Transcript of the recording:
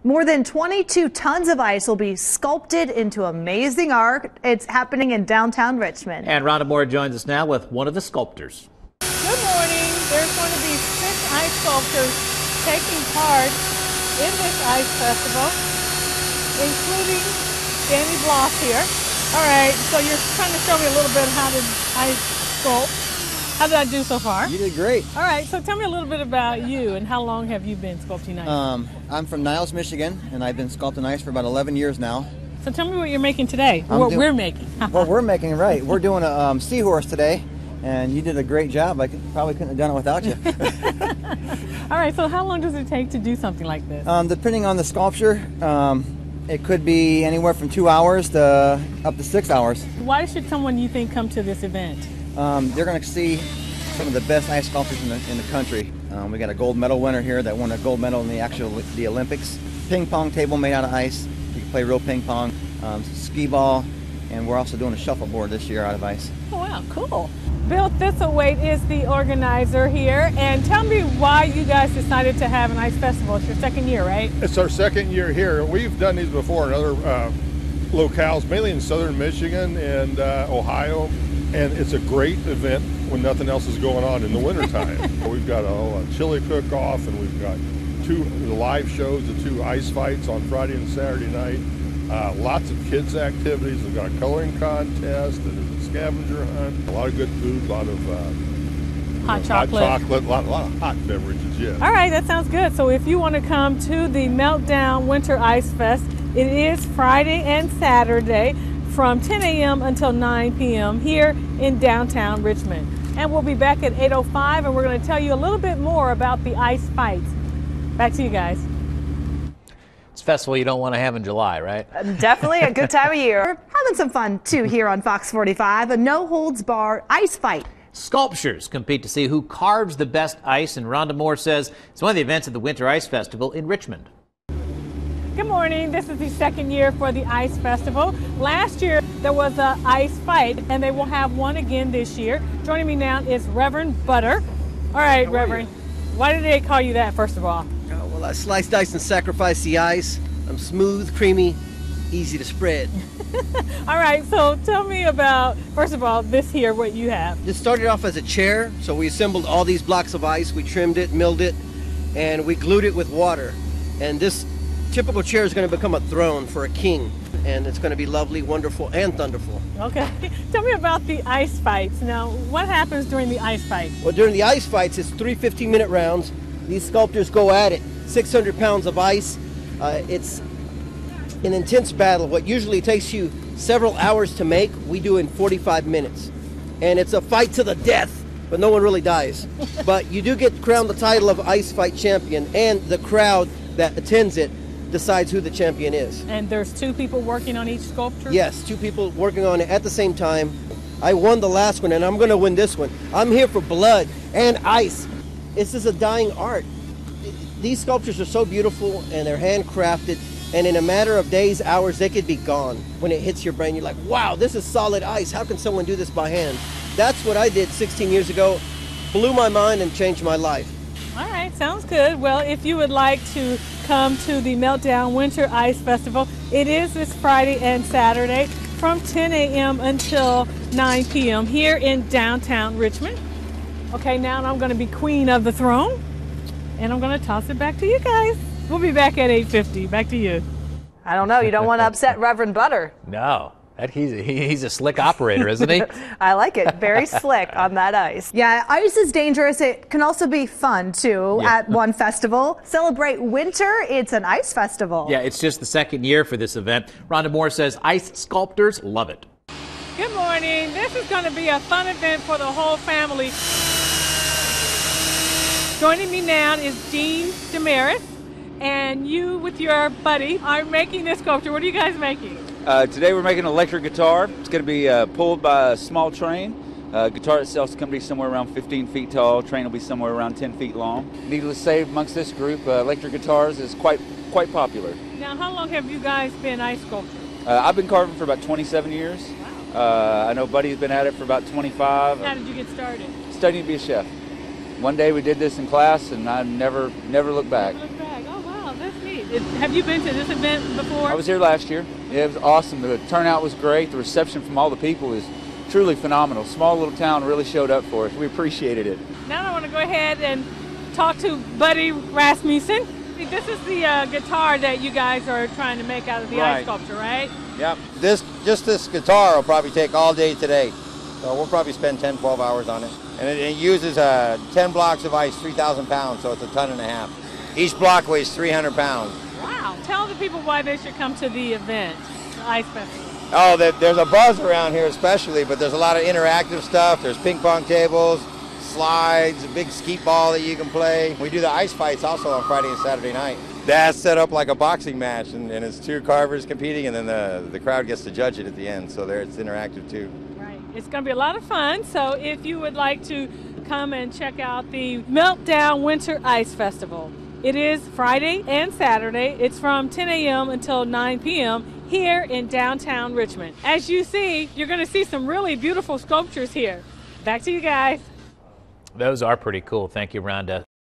More than 22 tons of ice will be sculpted into amazing art. It's happening in downtown Richmond. And Rhonda Moore joins us now with one of the sculptors. Good morning. There's going to be 6 ice sculptors taking part in this ice festival, including Danny Bloss here. All right, so you're trying to show me a little bit how to ice sculpt. How did I do so far? You did great. All right, so tell me a little bit about you and how long have you been sculpting ice? I'm from Niles, Michigan, and I've been sculpting ice for about 11 years now. So tell me what you're making today, what we're making. What we're making, right. We're doing a seahorse today, and you did a great job. I probably couldn't have done it without you. All right, so how long does it take to do something like this? Depending on the sculpture, it could be anywhere from 2 hours to up to 6 hours. Why should someone, you think, come to this event? They're going to see some of the best ice sculptors in the country. We got a gold medal winner here that won a gold medal in the Olympics. Ping pong table made out of ice. You can play real ping pong, skee ball, and we're also doing a shuffleboard this year out of ice. Oh wow, cool. Bill Thistlewaite is the organizer here, and tell me why you guys decided to have an ice festival. It's your second year, right? It's our second year here. We've done these before in other locales, mainly in southern Michigan and Ohio. And it's a great event when nothing else is going on in the wintertime. We've got a chili cook-off, and we've got the live shows, the 2 ice fights on Friday and Saturday night. Lots of kids' activities. We've got a coloring contest, and a scavenger hunt, a lot of good food, a lot of hot chocolate, a lot of hot beverages, yeah. All right, that sounds good. So if you want to come to the Meltdown Winter Ice Fest, it is Friday and Saturday, from 10 a.m. until 9 p.m. here in downtown Richmond. And we'll be back at 8:05, and we're going to tell you a little bit more about the ice fights. Back to you guys. It's a festival you don't want to have in July, right? Definitely a good time of year. Having some fun, too, here on Fox 45, a no-holds-barred ice fight. Sculptures compete to see who carves the best ice, and Rhonda Moore says it's one of the events of the Winter Ice Festival in Richmond. Good morning. This is the second year for the Ice Festival. Last year there was an ice fight, and they will have one again this year. Joining me now is Reverend Butter. All right, Reverend, why did they call you that, first of all? Well, I slice, dice, and sacrifice the ice. I'm smooth, creamy, easy to spread. All right, so tell me about, first of all, this here, what you have. This started off as a chair, so we assembled all these blocks of ice, we trimmed it, milled it, and we glued it with water. And this typical chair is going to become a throne for a king, and it's going to be lovely, wonderful, and thunderful. Okay. Tell me about the ice fights. Now, what happens during the ice fight? Well, during the ice fights, it's 3 15-minute rounds. These sculptors go at it. 600 pounds of ice. It's an intense battle. What usually takes you several hours to make, we do in 45 minutes. And it's a fight to the death, but no one really dies. But you do get crowned the title of ice fight champion, and the crowd that attends it decides who the champion is. And there's 2 people working on each sculpture? Yes, 2 people working on it at the same time. I won the last one, and I'm going to win this one. I'm here for blood and ice. This is a dying art. These sculptures are so beautiful, and they're handcrafted, and in a matter of days, hours, they could be gone. When it hits your brain, you're like, wow, this is solid ice. How can someone do this by hand? That's what I did 16 years ago. Blew my mind and changed my life. All right, sounds good. Well, if you would like to come to the Meltdown Winter Ice Festival, it is this Friday and Saturday from 10 a.m. until 9 p.m. here in downtown Richmond. Okay, now I'm going to be queen of the throne, and I'm going to toss it back to you guys. We'll be back at 8:50. Back to you. I don't know. You don't want to upset Reverend Butter. No. He's a slick operator, isn't he? I like it. Very slick on that ice. Yeah, ice is dangerous. It can also be fun, too, at one festival. Celebrate winter. It's an ice festival. Yeah, it's just the second year for this event. Rhonda Moore says ice sculptors love it. Good morning. This is going to be a fun event for the whole family. Joining me now is Jean Damaris, and you with your buddy are making this sculpture. What are you guys making? Today we're making an electric guitar. It's going to be pulled by a small train. Guitar itself is going to be somewhere around 15 feet tall. Train will be somewhere around 10 feet long. Needless to say, amongst this group, electric guitars is quite popular. Now, how long have you guys been ice sculpting? I've been carving for about 27 years. Wow. I know Buddy's been at it for about 25. How did you get started? Studying to be a chef. One day we did this in class, and I never looked back. Never looked back. Oh wow, that's neat. Have you been to this event before? I was here last year. It was awesome. The turnout was great. The reception from all the people is truly phenomenal. Small little town really showed up for us. We appreciated it. Now I want to go ahead and talk to Buddy Rasmussen. This is the guitar that you guys are trying to make out of the ice sculpture, right? Yep. Just this guitar will probably take all day today. So we'll probably spend 10, 12 hours on it. And it uses 10 blocks of ice, 3,000 pounds, so it's 1.5 tons. Each block weighs 300 pounds. Wow. Tell the people why they should come to the event, the Ice Festival. Oh, there's a buzz around here especially, but there's a lot of interactive stuff. There's ping pong tables, slides, a big skeet ball that you can play. We do the ice fights also on Friday and Saturday night. That's set up like a boxing match, and it's two carvers competing, and then the crowd gets to judge it at the end, so there it's interactive too. Right. It's going to be a lot of fun, so if you would like to come and check out the Meltdown Winter Ice Festival, it is Friday and Saturday. It's from 10 a.m. until 9 p.m. here in downtown Richmond. As you see, you're going to see some really beautiful sculptures here. Back to you guys. Those are pretty cool. Thank you, Rhonda.